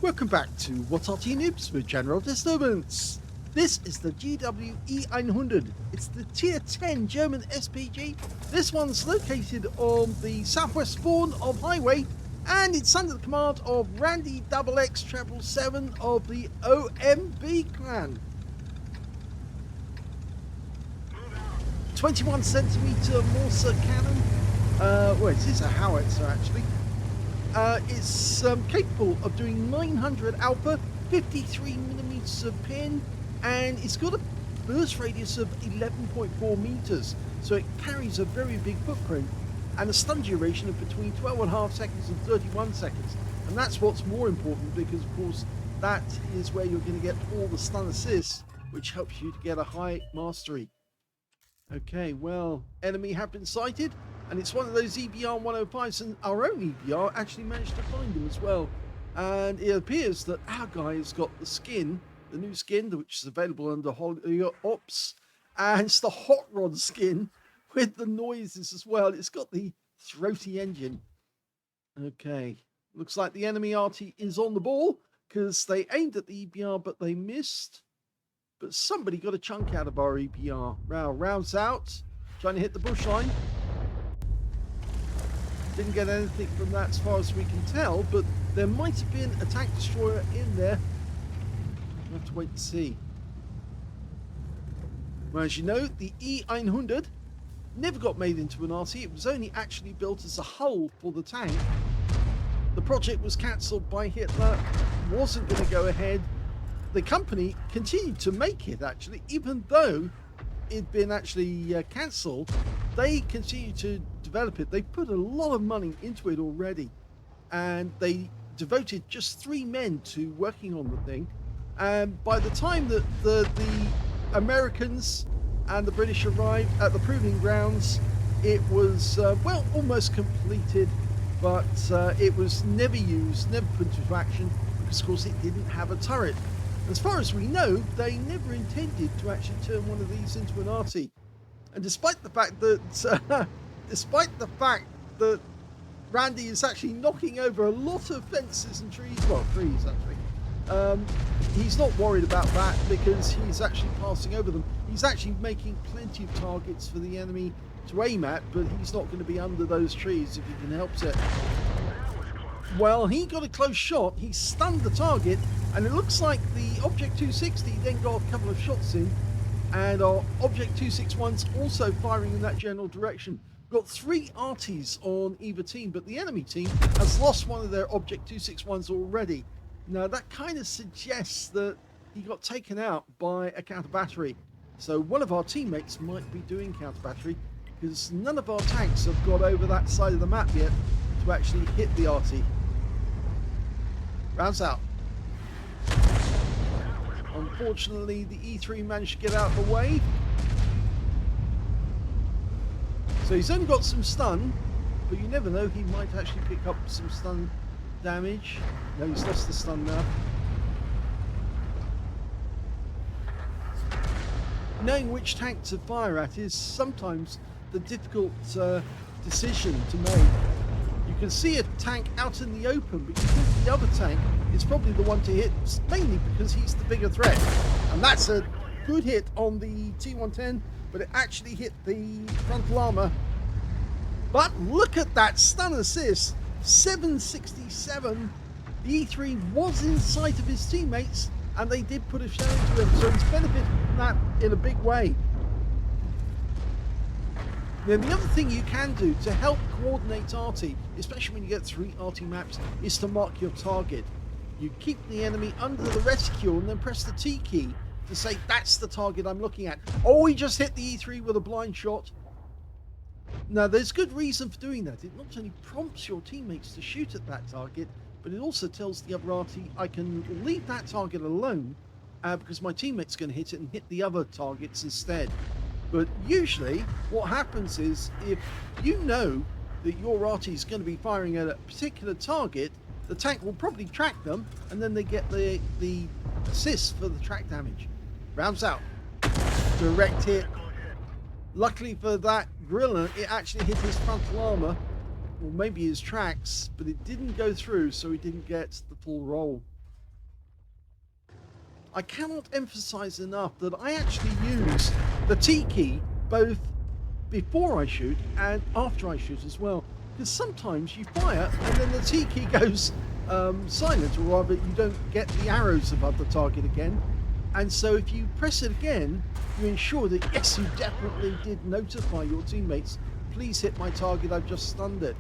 Welcome back to What's Arty Noobs with General Disturbance. This is the GWE900. It's the Tier 10 German SPG. This one's located on the southwest spawn of Highway, and it's under the command of randyxx777 of the OMB clan. 21cm Morse cannon. Well, it is a howitzer actually. It's capable of doing 900 alpha, 53mm of pin, and it's got a burst radius of 11.4 meters, so it carries a very big footprint, and a stun duration of between 12.5 seconds and 31 seconds. And that's what's more important, because of course that is where you're going to get all the stun assists, which helps you to get a high mastery. Okay, well, enemy have been sighted. And it's one of those EBR 105s, and our own EBR actually managed to find him as well. And it appears that our guy has got the skin, the new skin, which is available under Holy Ops. And it's the hot rod skin with the noises as well. It's got the throaty engine. Okay, looks like the enemy Arty is on the ball, because they aimed at the EBR, but they missed. But somebody got a chunk out of our EBR. Rounds out, trying to hit the bush line. Didn't get anything from that as far as we can tell, but there might have been a tank destroyer in there. We'll have to wait and see. Well, as you know, the E900 never got made into an Arty. It was only actually built as a hull for the tank. The project was cancelled by Hitler, wasn't going to go ahead. The company continued to make it actually, even though it'd been actually cancelled. They continued to develop it. They put a lot of money into it already, and they devoted just 3 men to working on the thing. And by the time that the Americans and the British arrived at the proving grounds, it was well, almost completed, but it was never used, never put into action, because of course it didn't have a turret. As far as we know, they never intended to actually turn one of these into an Arty. And despite the fact that Randy is actually knocking over a lot of fences and trees, well, trees actually, he's not worried about that, because he's actually passing over them. He's actually making plenty of targets for the enemy to aim at, but he's not going to be under those trees if he can help it. Well, he got a close shot, he stunned the target, and it looks like the Object 260 then got a couple of shots in, and our Object 261's also firing in that general direction. We've got 3 Artys on either team, but the enemy team has lost one of their Object 261's already. Now that kind of suggests that he got taken out by a counter battery. So one of our teammates might be doing counter battery, because none of our tanks have got over that side of the map yet to actually hit the Arty. Rounds out. Unfortunately, the E3 managed to get out of the way. So he's only got some stun, but you never know, he might actually pick up some stun damage. No, he's lost the stun now. Knowing which tank to fire at is sometimes the difficult decision to make. You can see a tank out in the open, but you think the other tank is probably the one to hit, mainly because he's the bigger threat. And that's a good hit on the T110, but it actually hit the frontal armor. But look at that stun assist, 767. The E3 was in sight of his teammates, and they did put a shell into him, so he's benefited from that in a big way. Now, the other thing you can do to help coordinate Arty, especially when you get 3 Arty maps, is to mark your target. You keep the enemy under the reticule and then press the T key to say, that's the target I'm looking at. Oh, he just hit the E3 with a blind shot. Now, there's good reason for doing that. It not only prompts your teammates to shoot at that target, but it also tells the other Arty, I can leave that target alone because my teammate's going to hit it and hit the other targets instead. But usually what happens is, if you know that your Arty is going to be firing at a particular target, the tank will probably track them, and then they get the assist for the track damage. Rounds out. Direct hit. Luckily for that Griller, it actually hit his frontal armor, or maybe his tracks, but it didn't go through, so he didn't get the full roll. I cannot emphasize enough that I actually use the T key both before I shoot and after I shoot as well. Because sometimes you fire and then the T key goes silent, or rather you don't get the arrows above the target again. And so if you press it again, you ensure that yes, you definitely did notify your teammates, please hit my target, I've just stunned it.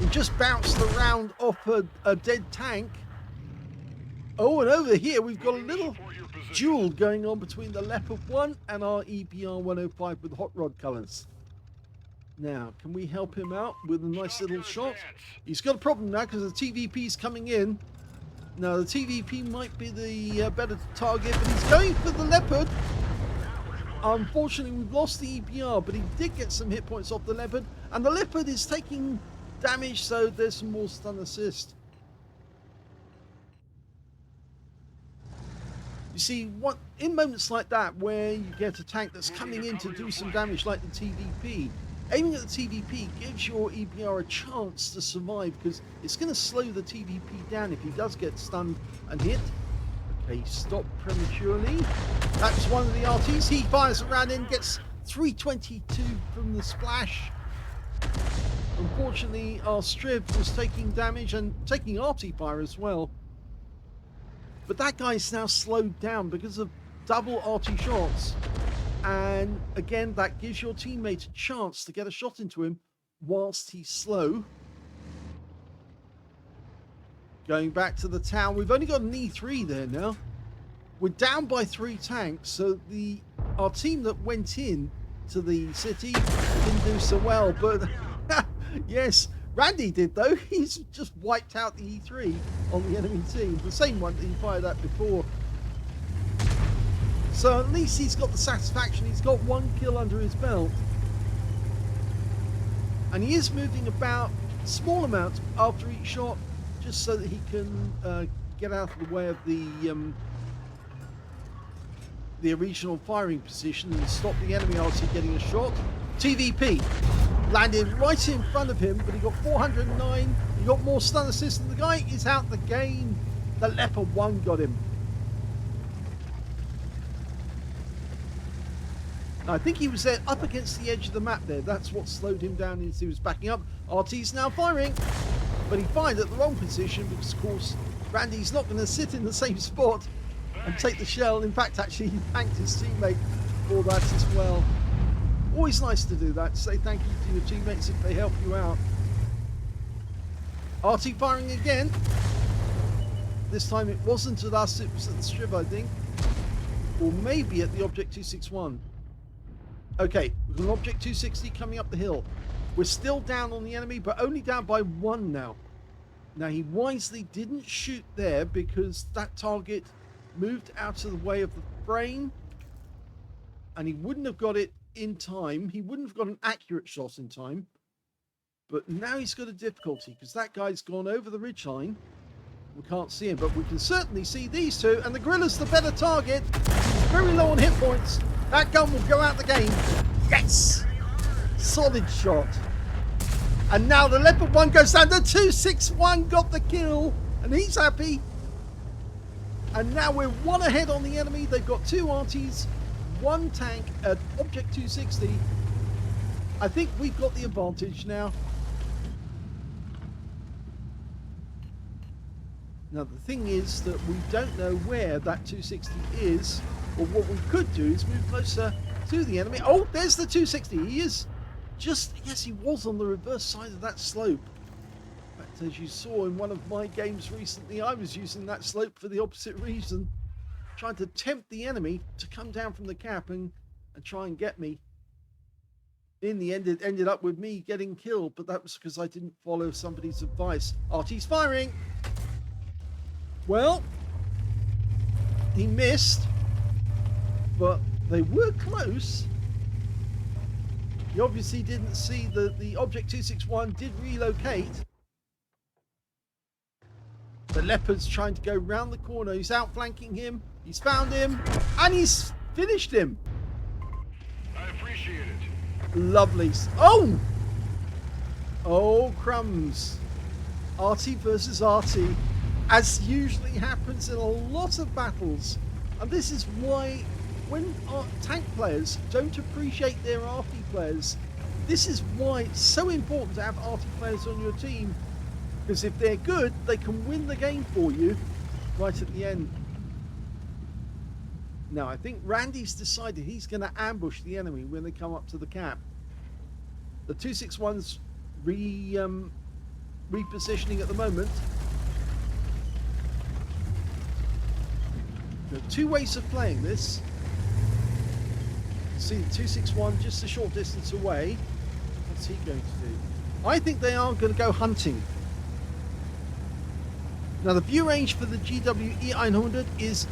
We just bounced around off a dead tank. Oh, and over here we've got a little duel going on between the Leopard 1 and our EBR 105 with hot rod colours. Now, can we help him out with a nice little shot? He's got a problem now because the TVP is coming in. Now, the TVP might be the better target, but he's going for the Leopard. Unfortunately, we've lost the EBR, but he did get some hit points off the Leopard, and the Leopard is taking damage, so there's some more stun assist. You see, in moments like that, where you get a tank that's coming in to do some damage like the TVP, aiming at the TVP gives your EBR a chance to survive, because it's going to slow the TVP down if he does get stunned and hit. Okay, stop prematurely. That's one of the Artys. He fires around in, gets 322 from the splash. Unfortunately, our Strib was taking damage and taking Arty fire as well. But that guy's now slowed down because of double Arty shots. And again, that gives your teammate a chance to get a shot into him whilst he's slow. Going back to the town, we've only got an E3 there now. We're down by 3 tanks, so our team that went in to the city didn't do so well. But yes, Randy did though. He's just wiped out the E3 on the enemy team, the same one that he fired at before. So at least he's got the satisfaction. He's got 1 kill under his belt. And he is moving about small amounts after each shot, just so that he can get out of the way of the original firing position and stop the enemy Arty getting a shot. TVP landed right in front of him, but he got 409. He got more stun assist, and the guy is out the game. The Leopard 1 got him. I think he was there up against the edge of the map there. That's what slowed him down as he was backing up. Arty's now firing, but he fired at the wrong position because, of course, Randy's not going to sit in the same spot and take the shell. In fact, actually, he thanked his teammate for that as well. Always nice to do that, to say thank you to your teammates if they help you out. Arty firing again. This time it wasn't at us, it was at the Strib, I think. Or maybe at the Object 261. Okay, we've got an Object 260 coming up the hill. We're still down on the enemy, but only down by 1 now. Now, he wisely didn't shoot there because that target moved out of the way of the frame, and he wouldn't have got it in time. He wouldn't have got an accurate shot in time. But now he's got a difficulty because that guy's gone over the ridgeline. We can't see him, but we can certainly see these two, and the Gorilla's the better target. He's very low on hit points. That gun will go out the game. Yes! Solid shot. And now the Leopard 1 goes down. The 261 got the kill, and he's happy. And now we're 1 ahead on the enemy. They've got 2 Artys, 1 tank at Object 260. I think we've got the advantage now. Now the thing is that we don't know where that 260 is, or what we could do is move closer to the enemy. Oh, there's the 260. He is just, yes, he was on the reverse side of that slope. In fact, as you saw in one of my games recently, I was using that slope for the opposite reason, trying to tempt the enemy to come down from the cap and try and get me. In the end, it ended up with me getting killed, but that was because I didn't follow somebody's advice. Arty's firing. Well, he missed, but they were close. He obviously didn't see that the Object 261 did relocate. The Leopard's trying to go round the corner. He's outflanking him. He's found him, and he's finished him. I appreciate it. Lovely. Oh! Oh, crumbs. Arty versus Arty. As usually happens in a lot of battles, And this is why when our tank players don't appreciate their Arty players, this is why it's so important to have Arty players on your team. Because if they're good, they can win the game for you right at the end. Now, I think Randy's decided he's going to ambush the enemy when they come up to the cap. The 261's repositioning at the moment. There are two ways of playing this. See the 261 just a short distance away. What's he going to do? I think they are going to go hunting. Now the view range for the GWE900 is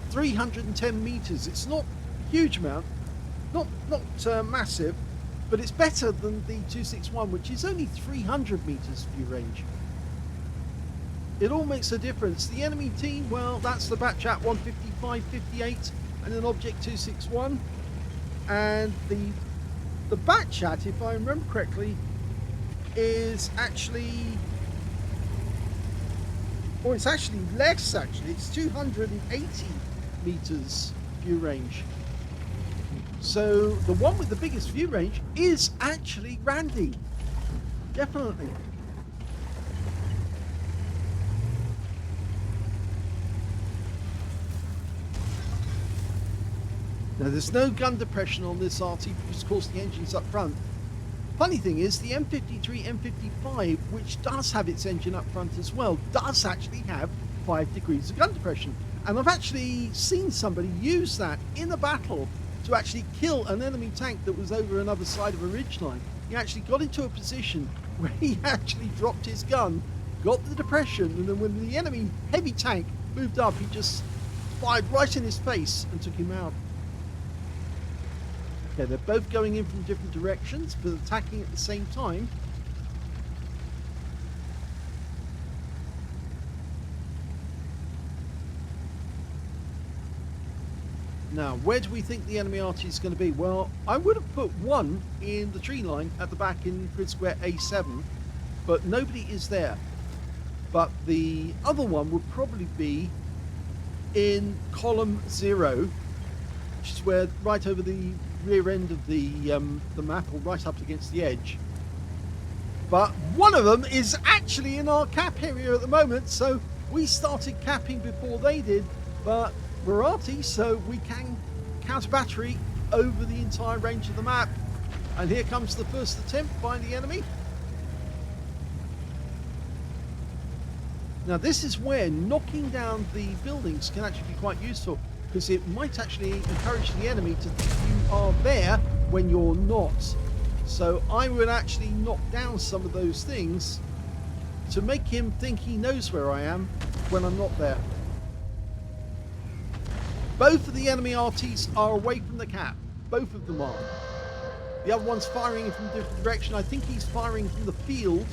310 meters. It's not a huge amount, not massive, but it's better than the 261, which is only 300 meters view range. It all makes a difference. The enemy team, well, that's the batch at 155, 58, and an object 261. And the batch chat, if I remember correctly, is actually, or it's actually less actually. It's 280 meters view range. So the one with the biggest view range is actually Randy. Definitely. Now there's no gun depression on this Arty because of course the engine's up front. Funny thing is the M53, M55, which does have its engine up front as well, does actually have 5 degrees of gun depression. And I've actually seen somebody use that in a battle to actually kill an enemy tank that was over another side of a ridgeline. He actually got into a position where he actually dropped his gun, got the depression, and then when the enemy heavy tank moved up, he just fired right in his face and took him out. Okay, they're both going in from different directions, but attacking at the same time. Now, where do we think the enemy Arty is going to be? Well, I would have put one in the tree line at the back in grid square A7, but nobody is there. But the other one would probably be in column 0, which is where right over the rear end of the map, or right up against the edge. But one of them is actually in our cap area at the moment, so we started capping before they did, but we're Arty, so we can counter battery over the entire range of the map. And here comes the first attempt by the enemy. Now this is where knocking down the buildings can actually be quite useful, because it might actually encourage the enemy to think you are there when you're not. So I would actually knock down some of those things to make him think he knows where I am when I'm not there. Both of the enemy RTs are away from the cap. Both of them are. The other one's firing from a different direction. I think he's firing from the field.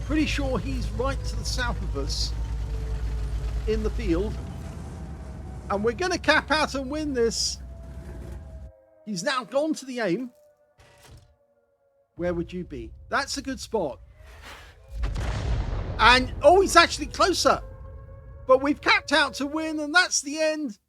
Pretty sure he's right to the south of us in the field. And we're going to cap out and win this. He's now gone to the aim. Where would you be? That's a good spot. And, oh, he's actually closer. But we've capped out to win, and that's the end.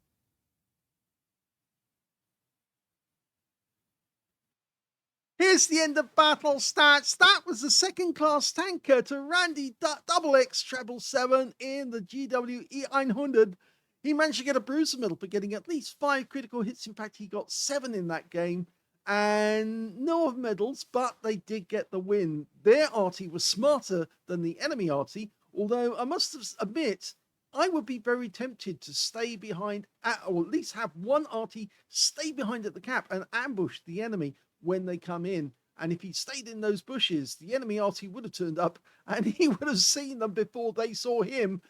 Here's the end of battle stats. That was the second class tanker to Randy XX777 in the GWE900. He managed to get a bruiser medal for getting at least 5 critical hits. In fact, he got 7 in that game. And no medals, but they did get the win. Their Arty was smarter than the enemy Arty, although I must admit, I would be very tempted to stay behind, or at least have one Arty stay behind at the cap and ambush the enemy when they come in. And if he stayed in those bushes, the enemy Arty would have turned up and he would have seen them before they saw him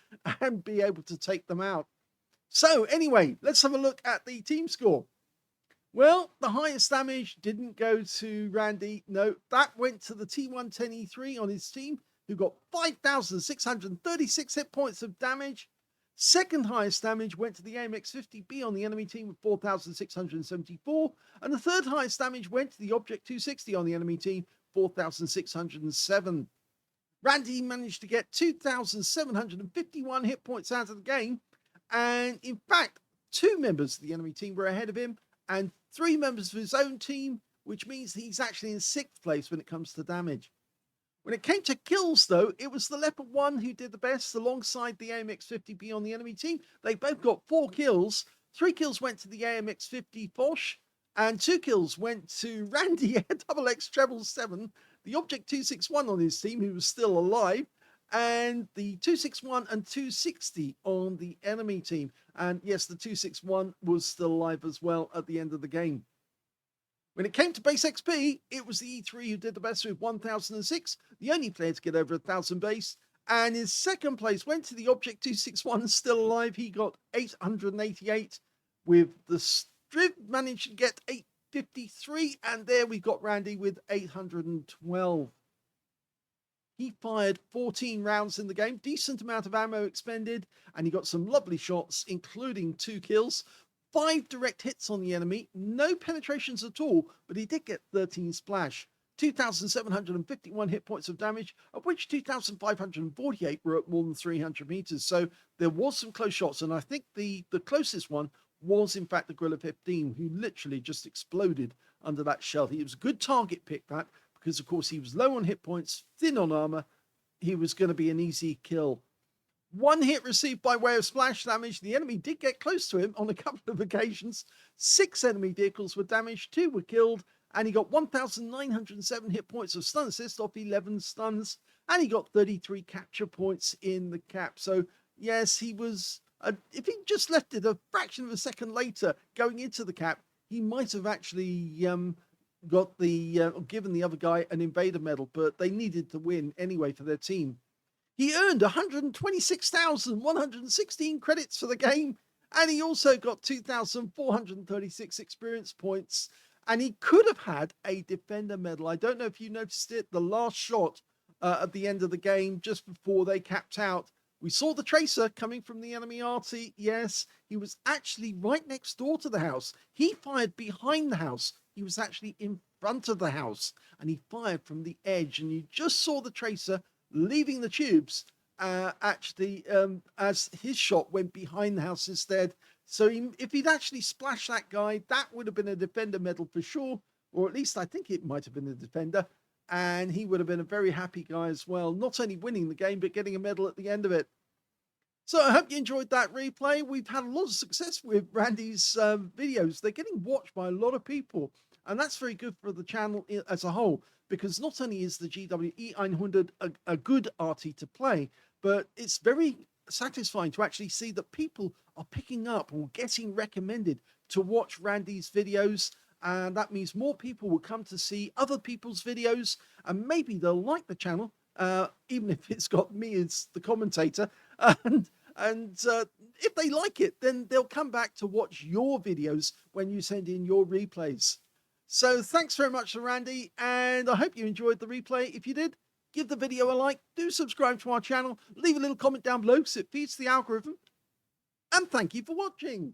and be able to take them out. So anyway, let's have a look at the team score. Well, the highest damage didn't go to Randy. No, that went to the T110E3 on his team, who got 5,636 hit points of damage. Second highest damage went to the AMX50B on the enemy team with 4,674. And the third highest damage went to the Object 260 on the enemy team, 4,607. Randy managed to get 2,751 hit points out of the game. And in fact, 2 members of the enemy team were ahead of him and 3 members of his own team, which means he's actually in 6th place when it comes to damage. When it came to kills, though, it was the Leopard 1 who did the best alongside the AMX50B on the enemy team. They both got 4 kills. 3 kills went to the AMX50 Posh, and 2 kills went to Randy XX777, the Object 261 on his team, who was still alive, and the 261 and 260 on the enemy team. And yes, the 261 was still alive as well at the end of the game. When it came to base XP, it was the E3 who did the best with 1006, the only player to get over 1000 base. And his 2nd place went to the Object 261, still alive. He got 888, with the Striv managed to get 853. And there we got Randy with 812. He fired 14 rounds in the game, decent amount of ammo expended, and he got some lovely shots, including 2 kills. 5 direct hits on the enemy, no penetrations at all, but he did get 13 splash. 2,751 hit points of damage, of which 2,548 were at more than 300 meters. So there was some close shots, and I think the closest one was in fact the Gorilla 15, who literally just exploded under that shell. He was a good target pick, that, because of course he was low on hit points, thin on armor. He was going to be an easy kill. 1 hit received by way of splash damage. The enemy did get close to him on a couple of occasions. 6 enemy vehicles were damaged, 2 were killed, and he got 1,907 hit points of stun assist off 11 stuns, and he got 33 capture points in the cap. So yes, he was, if he just left it a fraction of a second later going into the cap, he might have actually got the given the other guy an invader medal, but they needed to win anyway for their team. He earned 126,116 credits for the game, and he also got 2,436 experience points, and he could have had a defender medal. I don't know if you noticed it, the last shot at the end of the game, just before they capped out, we saw the tracer coming from the enemy Arty. Yes, he was actually right next door to the house. He fired behind the house. He was actually in front of the house, and he fired from the edge, and you just saw the tracer leaving the tubes as his shot went behind the house instead. So if he'd actually splashed that guy, that would have been a defender medal for sure, or at least I think it might have been a defender, and he would have been a very happy guy as well, not only winning the game but getting a medal at the end of it. So I hope you enjoyed that replay. We've had a lot of success with Randy's videos. They're getting watched by a lot of people, and that's very good for the channel as a whole, because not only is the GWE900 a good Arty to play, but it's very satisfying to actually see that people are picking up or getting recommended to watch Randy's videos, and that means more people will come to see other people's videos, and maybe they'll like the channel, even if it's got me as the commentator, and if they like it, then they'll come back to watch your videos when you send in your replays. So thanks very much to Randy, and I hope you enjoyed the replay. If you did, give the video a like, do subscribe to our channel, leave a little comment down below because it feeds the algorithm, and thank you for watching.